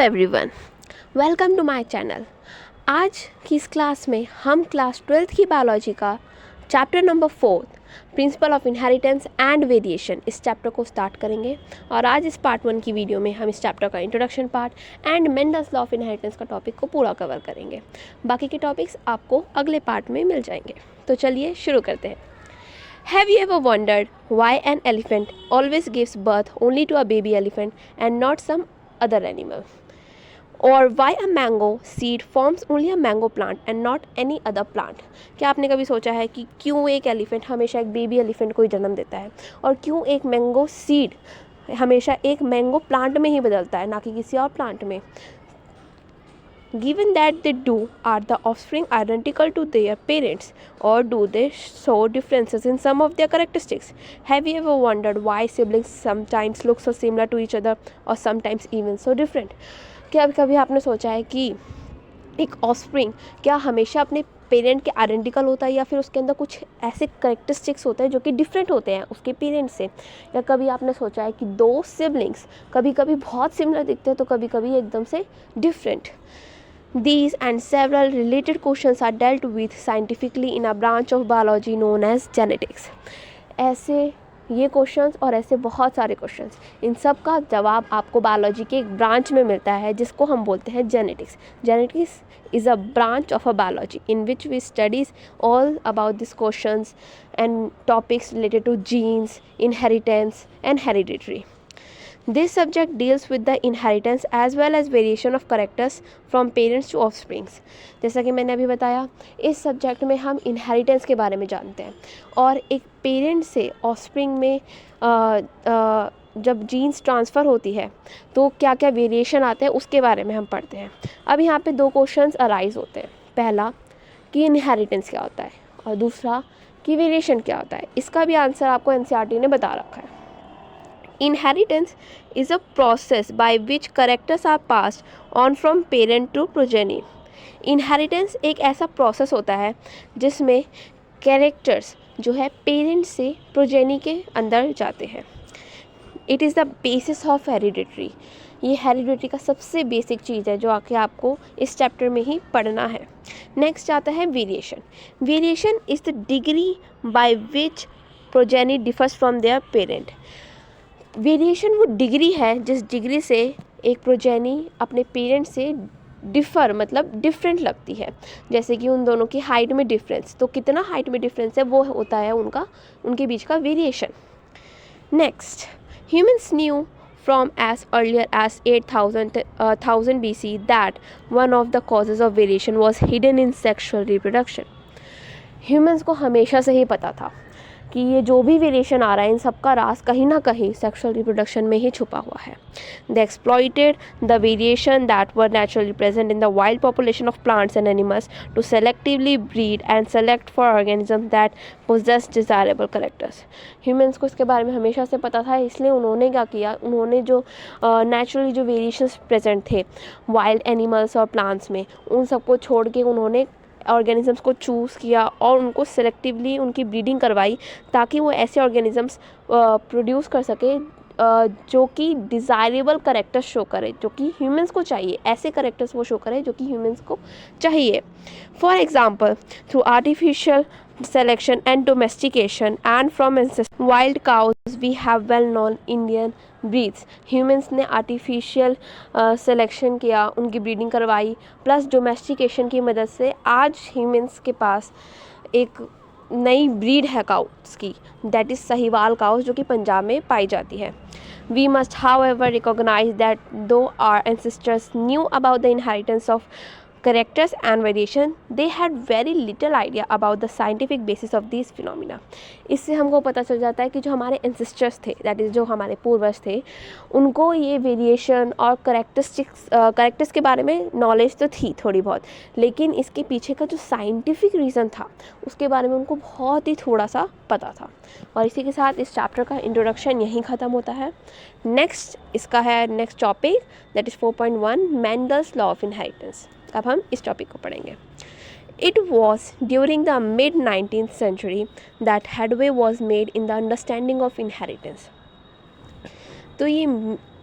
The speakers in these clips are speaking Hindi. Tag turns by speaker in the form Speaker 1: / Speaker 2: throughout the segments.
Speaker 1: Everyone, welcome to my channel. आज की इस क्लास में हम क्लास 12th की बायोलॉजी का chapter number 4 principle of inheritance and variation इस चैप्टर को स्टार्ट करेंगे। और आज इस पार्ट 1 की वीडियो में हम इस चैप्टर का introduction part and Mendel's law of inheritance का टॉपिक को पूरा कवर करेंगे। बाकी के टॉपिक्स आपको अगले पार्ट में मिल जाएंगे। तो चलिए शुरू करते हैं। Have you ever wondered why an elephant always gives birth only to a baby elephant and not some other animal? Or why a mango seed forms only a mango plant and not any other plant? क्या आपने कभी सोचा है कि क्यों एक एलिफेंट हमेशा एक बेबी एलिफेंट को ही जन्म देता है और क्यों एक मैंगो सीड हमेशा एक मैंगो प्लांट में ही बदलता है, ना कि किसी और प्लांट में? Given that they do, are the offspring identical to their parents, or do they show differences in some of their characteristics? Have you ever wondered why siblings sometimes look so similar to each other or sometimes even so different? क्या कभी आपने सोचा है कि एक ऑफस्प्रिंग क्या हमेशा अपने पेरेंट के आइडेंटिकल होता है या फिर उसके अंदर कुछ ऐसे करेक्टरिस्टिक्स होते हैं जो कि डिफरेंट होते हैं उसके पेरेंट्स से? या कभी आपने सोचा है कि दो सिबलिंग्स कभी कभी बहुत सिमिलर दिखते हैं तो कभी कभी एकदम से different? These and several related questions are dealt with scientifically in a branch of biology known as genetics. ऐसे ये क्वेश्चंस और ऐसे बहुत सारे क्वेश्चंस, इन सब का जवाब आपको बायोलॉजी के एक ब्रांच में मिलता है जिसको हम बोलते हैं genetics. Genetics is a branch of a biology in which we studies all about these questions and topics related to genes, inheritance and hereditary. This subject deals with the inheritance as well as variation of characters from parents to offsprings. जैसा कि मैंने अभी बताया, इस सब्जेक्ट में हम इनहेरिटेंस के बारे में जानते हैं और एक पेरेंट से ऑफस्प्रिंग में जब जीन्स ट्रांसफ़र होती है तो क्या क्या वेरिएशन आते हैं उसके बारे में हम पढ़ते हैं। अब यहाँ पे दो क्वेश्चंस अराइज होते हैं। पहला कि इनहेरिटेंस क्या होता है और दूसरा कि वेरिएशन क्या होता है। इसका भी आंसर आपको एनसीईआरटी ने बता रखा है। Inheritance is a process by which characters are passed on from parent to progeny. Inheritance एक ऐसा प्रोसेस होता है जिसमें कैरेक्टर्स जो है पेरेंट से प्रोजेनी के अंदर जाते हैं। It is the basis of hereditary. ये हेरिडिटरी का सबसे बेसिक चीज़ है जो आके आपको इस चैप्टर में ही पढ़ना है। नेक्स्ट आता है variation. Variation is the degree by which progeny differs from there parent. Variation वो डिग्री है जिस डिग्री से एक प्रोजेनी अपने पेरेंट से डिफ़र मतलब डिफरेंट लगती है। जैसे कि उन दोनों की हाइट में डिफरेंस, तो कितना हाइट में डिफरेंस है वो होता है उनके बीच का variation. Next, humans new from as earlier as 8000 BC that one of the causes of variation was hidden in sexual reproduction. Humans को हमेशा से ही पता था कि ये जो भी वेरिएशन आ रहा है इन सब का राज कहीं ना कहीं सेक्सुअल रिप्रोडक्शन में ही छुपा हुआ है। They exploited the variation that were naturally present in the wild population of plants and animals to selectively breed and select for organism that possess desirable characters. Humans को इसके बारे में हमेशा से पता था, इसलिए उन्होंने क्या किया, उन्होंने जो नेचुरली जो वेरिएशंस प्रेजेंट थे वाइल्ड एनिमल्स और प्लांट्स में, उन सबको छोड़ के उन्होंने ऑर्गेनिजम्स को चूज़ किया और उनको सेलेक्टिवली उनकी ब्रीडिंग करवाई ताकि वो ऐसे ऑर्गेनिजम्स प्रोड्यूस कर सके जो कि डिज़ायरेबल करेक्टर्स शो करे, जो कि ह्यूमंस को चाहिए। ऐसे करेक्टर्स वो शो करे जो कि ह्यूमंस को चाहिए। For example, through artificial selection and domestication and from wild cows we have well known Indian breeds. Humans ने आर्टिफिशियल सिलेक्शन किया, उनकी ब्रीडिंग करवाई, प्लस डोमेस्टिकेशन की मदद से आज ह्यूमंस के पास एक नई ब्रीड है काउस की, दैट इज़ सहीवाल काउस, जो कि पंजाब में पाई जाती है। We must however recognize that though our ancestors knew about the inheritance of characters and variation, they had very little idea about the scientific basis of these phenomena. इससे हमको पता चल जाता है कि जो हमारे ancestors थे, that is जो हमारे पूर्वज थे, उनको ये वेरिएशन और करेक्टर्स के बारे में नॉलेज तो थी थोड़ी बहुत, लेकिन इसके पीछे का जो साइंटिफिक रीज़न था उसके बारे में उनको बहुत ही थोड़ा सा पता था। और इसी के साथ इस चैप्टर का इंट्रोडक्शन यहीं ख़त्म होता है। नेक्स्ट इसका है next topic, that is 4.1 Mendel's law of inheritance. अब हम इस टॉपिक को पढ़ेंगे। It was during the mid-19th century that headway was made in the understanding of inheritance. तो ये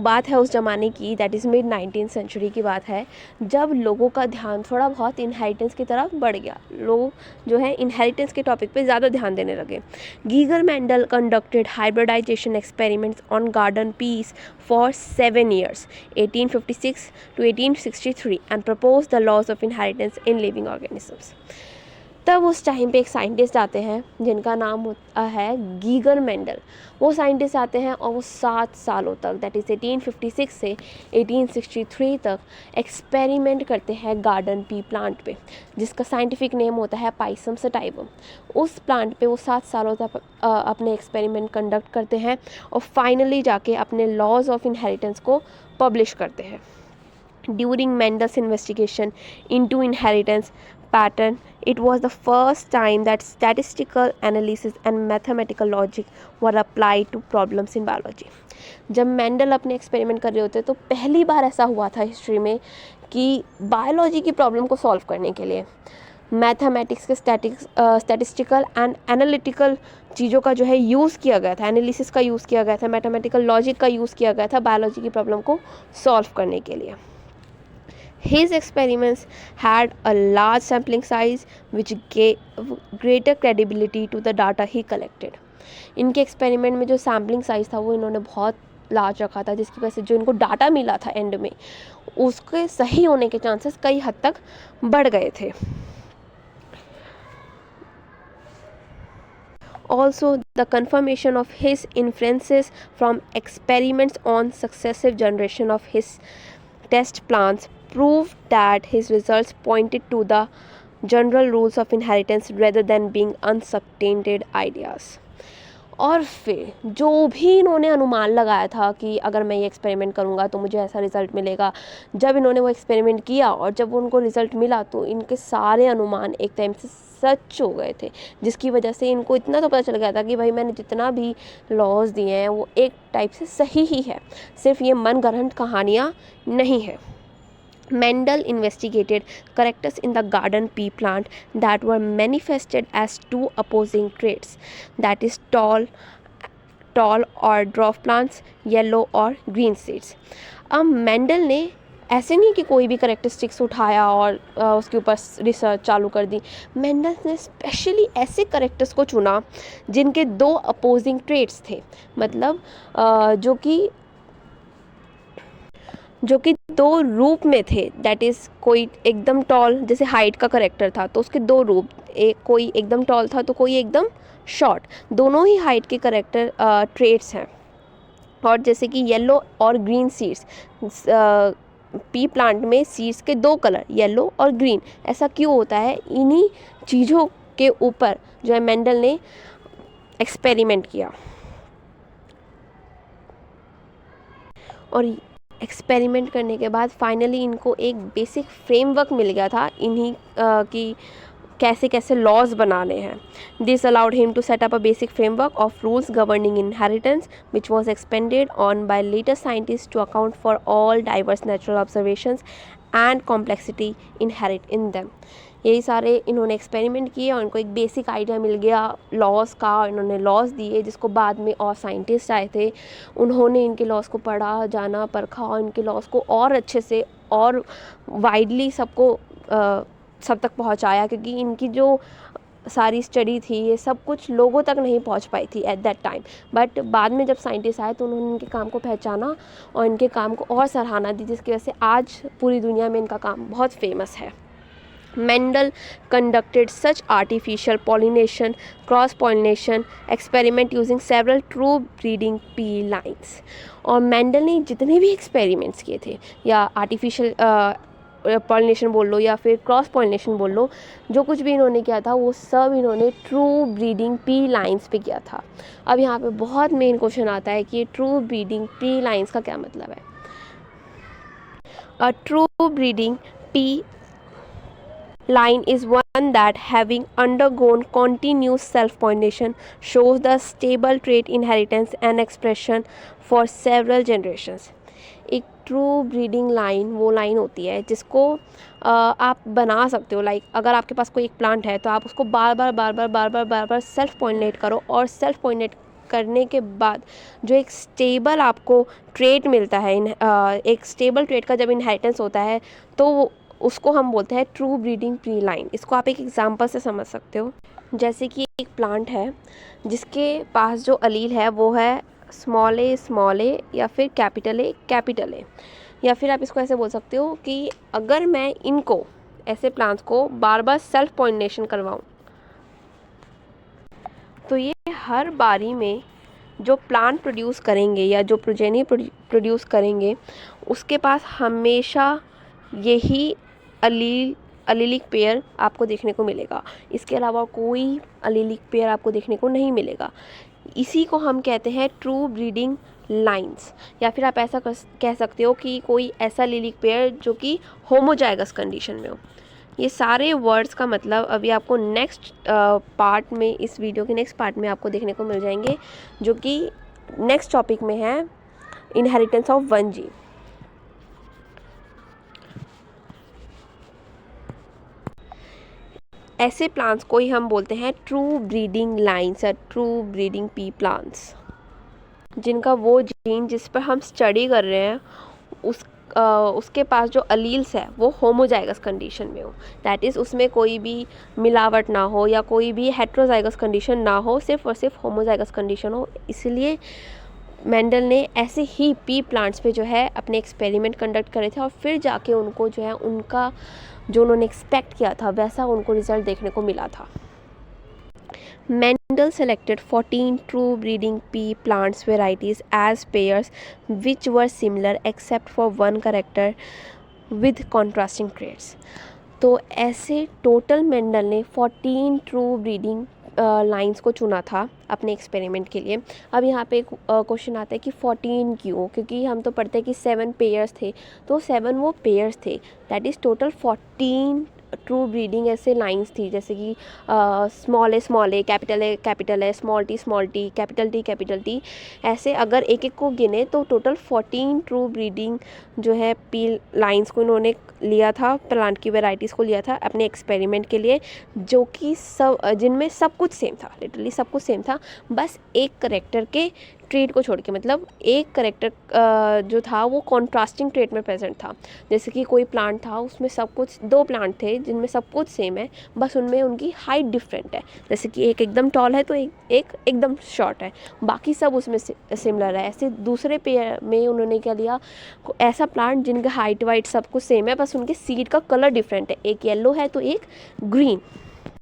Speaker 1: बात है उस ज़माने की, that is mid 19th century की बात है, जब लोगों का ध्यान थोड़ा बहुत इनहेरिटेंस की तरफ बढ़ गया। लोग जो है इनहेरिटेंस के टॉपिक पे ज़्यादा ध्यान देने लगे। Gregor Mendel conducted hybridization experiments on garden peas for 7 years 1856 to 1863 and propose the laws of inheritance in living organisms. तब उस टाइम पे एक साइंटिस्ट आते हैं जिनका नाम होता है गीगर मेंडल। वो साइंटिस्ट आते हैं और वो 7 सालों तक, दैट इज़ 1856 से 1863 तक एक्सपेरिमेंट करते हैं गार्डन पी प्लांट पे, जिसका साइंटिफिक नेम होता है पाइसम सटाइवम। उस प्लांट पे वो 7 सालों तक अपने एक्सपेरिमेंट कंडक्ट करते हैं और फाइनली जाके अपने लॉज ऑफ इनहेरिटेंस को पब्लिश करते हैं। During Mendel's investigation into inheritance pattern, it was the first time that statistical analysis and mathematical logic were applied to problems in biology. जब मेंडल अपने एक्सपेरिमेंट कर रहे होते तो पहली बार ऐसा हुआ था हिस्ट्री में कि बायोलॉजी की प्रॉब्लम को सॉल्व करने के लिए मैथमेटिक्स के स्टैटिस्टिकल एंड एनालिटिकल चीज़ों का जो है यूज़ किया गया था, एनालिसिस का यूज़ किया गया था, मैथमेटिकल लॉजिक का यूज़ किया गया था बायोलॉजी की प्रॉब्लम को सॉल्व करने के लिए। His experiments had a large sampling size which gave greater credibility to the data he collected. इनके एक्सपेरिमेंट में जो सैम्पलिंग साइज़ था वो इन्होंने बहुत लार्ज रखा था, जिसकी वजह से जो इनको डाटा मिला था एंड में उसके सही होने के चांसेस कई हद तक बढ़ गए थे। Also, the confirmation of his inferences from experiments on successive generation of his test plants proved that his results pointed to the general rules of inheritance rather than being unsubstantiated ideas. और फिर जो भी इन्होंने अनुमान लगाया था कि अगर मैं ये एक्सपेरिमेंट करूँगा तो मुझे ऐसा रिज़ल्ट मिलेगा, जब इन्होंने वो एक्सपेरिमेंट किया और जब उनको रिज़ल्ट मिला तो इनके सारे अनुमान एक टाइम से सच हो गए थे, जिसकी वजह से इनको इतना तो पता चल गया था कि भाई मैंने जितना भी लॉज दिए हैं वो एक टाइप से सही ही है, सिर्फ ये मनगढ़ंत कहानियाँ नहीं है। Mendel investigated characters in the garden pea plant that were manifested as two opposing traits, that is tall or dwarf plants, yellow और green seeds. अब मेंडल ने ऐसे नहीं कि कोई भी करेक्टरिस्टिक्स उठाया और उसके ऊपर रिसर्च चालू कर दी। मेंडल ने स्पेशली ऐसे करेक्टर्स को चुना जिनके 2 अपोजिंग ट्रेट्स थे, मतलब जो कि 2 रूप में थे, दैट इज़ कोई एकदम टॉल, जैसे हाइट का करेक्टर था तो उसके 2 रूप, एक कोई एकदम टॉल था तो कोई एकदम शॉर्ट, दोनों ही हाइट के करेक्टर ट्रेट्स हैं। और जैसे कि येलो और ग्रीन सीड्स, पी प्लांट में सीड्स के 2 कलर येलो और ग्रीन, ऐसा क्यों होता है? इन्हीं चीज़ों के ऊपर जो है मेंडल ने एक्सपेरिमेंट किया और एक्सपेरिमेंट करने के बाद फाइनली इनको एक बेसिक फ्रेमवर्क मिल गया था इन्हीं कि कैसे कैसे लॉज बनाने हैं। This allowed him to set up a basic framework of rules governing inheritance which was expanded on by latest scientist to account for all diverse natural observations and complexity inherit in them. यही सारे इन्होंने एक्सपेरिमेंट किए और इनको एक बेसिक आइडिया मिल गया लॉस का। इन्होंने लॉस दिए जिसको बाद में और साइंटिस्ट आए थे, उन्होंने इनके लॉस को पढ़ा, जाना, परखा और इनके लॉस को और अच्छे से और वाइडली सबको सब तक पहुंचाया, क्योंकि इनकी जो सारी स्टडी थी ये सब कुछ लोगों तक नहीं पहुंच पाई थी एट दैट टाइम। बट बाद में जब साइंटिस्ट आए तो उन्होंने इनके काम को पहचाना और इनके काम को और सराहना दी, जिसकी वजह से आज पूरी दुनिया में इनका काम बहुत फेमस है। Mendel conducted such artificial pollination, cross-pollination experiment using several true breeding pea lines. और मेंडल ने जितने भी एक्सपेरिमेंट्स किए थे, या आर्टिफिशियल पॉलिनेशन बोल लो या फिर क्रॉस पॉलिनेशन बोल लो, जो कुछ भी इन्होंने किया था वो सब इन्होंने ट्रू ब्रीडिंग पी लाइन्स पे किया था। अब यहाँ पे बहुत मेन क्वेश्चन आता है कि ट्रू ब्रीडिंग पी लाइन्स का क्या मतलब है। A true breeding P line is one that having undergone continuous self-pollination shows the stable trait inheritance and expression for several generations. एक ट्रू ब्रीडिंग लाइन वो लाइन होती है जिसको आप बना सकते हो। लाइक अगर आपके पास कोई एक प्लांट है तो आप उसको बार बार सेल्फ पॉलिनेट करो और सेल्फ पॉलिनेट करने के बाद जो एक स्टेबल आपको ट्रेट मिलता है, एक स्टेबल ट्रेट का जब इनहेरिटेंस होता है तो उसको हम बोलते हैं ट्रू ब्रीडिंग प्री लाइन। इसको आप एक एग्जांपल से समझ सकते हो। जैसे कि एक प्लांट है जिसके पास जो अलील है वो है स्मॉल ए या फिर कैपिटल ए, या फिर आप इसको ऐसे बोल सकते हो कि अगर मैं इनको ऐसे प्लांट्स को बार बार सेल्फ पॉलिनेशन करवाऊँ तो ये हर बारी में जो प्लांट प्रोड्यूस करेंगे या जो प्रोजेनी प्रोड्यूस करेंगे उसके पास हमेशा यही अलीलिक पेयर आपको देखने को मिलेगा। इसके अलावा कोई अलीलिक पेयर आपको देखने को नहीं मिलेगा। इसी को हम कहते हैं ट्रू ब्रीडिंग लाइंस, या फिर आप ऐसा कह सकते हो कि कोई ऐसा अलीलिक पेयर जो कि होमोजाइगस कंडीशन में हो। ये सारे वर्ड्स का मतलब अभी आपको नेक्स्ट पार्ट में, इस वीडियो के नेक्स्ट पार्ट में आपको देखने को मिल जाएंगे, जो कि नेक्स्ट टॉपिक में है इनहेरिटेंस ऑफ वन जीन। ऐसे प्लांट्स को ही हम बोलते हैं ट्रू ब्रीडिंग लाइंस या ट्रू ब्रीडिंग पी प्लांट्स, जिनका वो जीन जिस पर हम स्टडी कर रहे हैं उसके पास जो अलील्स है वो होमोजाइगस कंडीशन में हो। दैट इज़ उसमें कोई भी मिलावट ना हो या कोई भी हेट्रोजाइगस कंडीशन ना हो, सिर्फ और सिर्फ होमोजाइगस कंडीशन हो। इसलिए मेंडल ने ऐसे ही पी प्लांट्स पे जो है अपने एक्सपेरिमेंट कंडक्ट करे थे और फिर जाके उनको जो है उनका जो उन्होंने एक्सपेक्ट किया था वैसा उनको रिज़ल्ट देखने को मिला था। Mendel selected 14 true breeding pea plants varieties as pairs which were similar except for one character with contrasting traits। तो ऐसे टोटल मेंडल ने 14 ट्रू ब्रीडिंग लाइंस को चुना था अपने एक्सपेरिमेंट के लिए। अब यहाँ पे एक क्वेश्चन आता है कि 14 क्यों, क्योंकि हम तो पढ़ते हैं कि 7 पेयर्स थे, तो 7 वो पेयर्स थे। That is total 14 true breeding ऐसे लाइंस थी, जैसे कि स्मॉल ए कैपिटल है, स्मॉल टी कैपिटल टी, ऐसे अगर एक एक को गिने तो टोटल 14 ट्रू ब्रीडिंग जो है पी लाइंस को इन्होंने लिया था, प्लांट की वेराइटीज़ को लिया था अपने एक्सपेरिमेंट के लिए, जो कि जिनमें सब कुछ सेम था, लिटरली सब कुछ सेम था, बस एक करेक्टर के ट्रेट को छोड़ के। मतलब एक करेक्टर जो था वो कॉन्ट्रास्टिंग ट्रेट में प्रेजेंट था। जैसे कि कोई प्लांट था उसमें सब कुछ, 2 प्लांट थे जिनमें सब कुछ सेम है, बस उनमें उनकी हाइट डिफरेंट है। जैसे कि एक एकदम टॉल है तो एक एकदम शॉर्ट है, बाकी सब उसमें सिमिलर है। ऐसे दूसरे पेयर में उन्होंने क्या लिया, ऐसा प्लांट जिनका हाइट वाइट सब कुछ सेम है, बस उनके सीड का कलर डिफरेंट है, एक येलो है तो एक ग्रीन।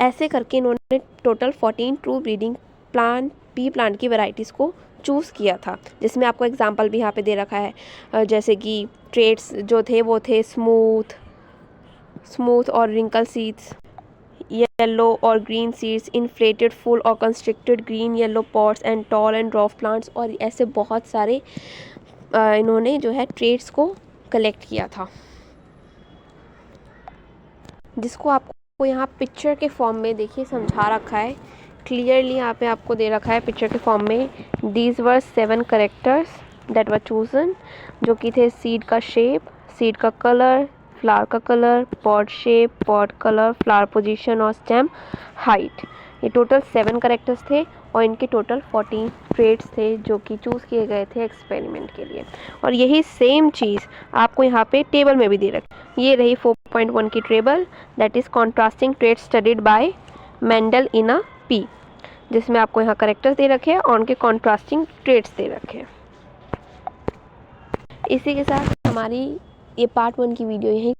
Speaker 1: ऐसे करके इन्होंने total 14 true breeding P plant की वैरायटीज़ को चूज़ किया था, जिसमें आपको एग्जांपल भी यहाँ पे दे रखा है। जैसे कि ट्रेट्स जो थे वो थे स्मूथ और रिंकल सीड्स, येलो और ग्रीन सीड्स, इन्फ्लेटेड फुल और constricted green yellow pots and tall and dwarf plants, और ऐसे बहुत सारे इन्होंने जो है ट्रेट्स को कलेक्ट किया था, जिसको आपको यहाँ पिक्चर के फॉर्म में देखिए समझा रखा है क्लियरली। यहाँ पे आपको दे रखा है पिक्चर के फॉर्म में, these were 7 characters that were chosen, जो कि थे सीड का शेप, सीड का कलर, फ्लावर का colour, pot shape, pot colour, flower position और स्टेम हाइट। ये टोटल 7 कैरेक्टर्स थे और इनके टोटल 14 ट्रेट्स थे जो कि चूज़ किए गए थे एक्सपेरिमेंट के लिए। और यही सेम चीज़ आपको यहाँ पे टेबल में भी दे रखी। ये रही 4.1 की table, that is contrasting traits studied by Mendel in a P, जिसमें आपको यहाँ करेक्टर्स दे रखे हैं और उनके कॉन्ट्रास्टिंग ट्रेट्स दे रखे हैं। इसी के साथ हमारी ये पार्ट 1 की वीडियो यहीं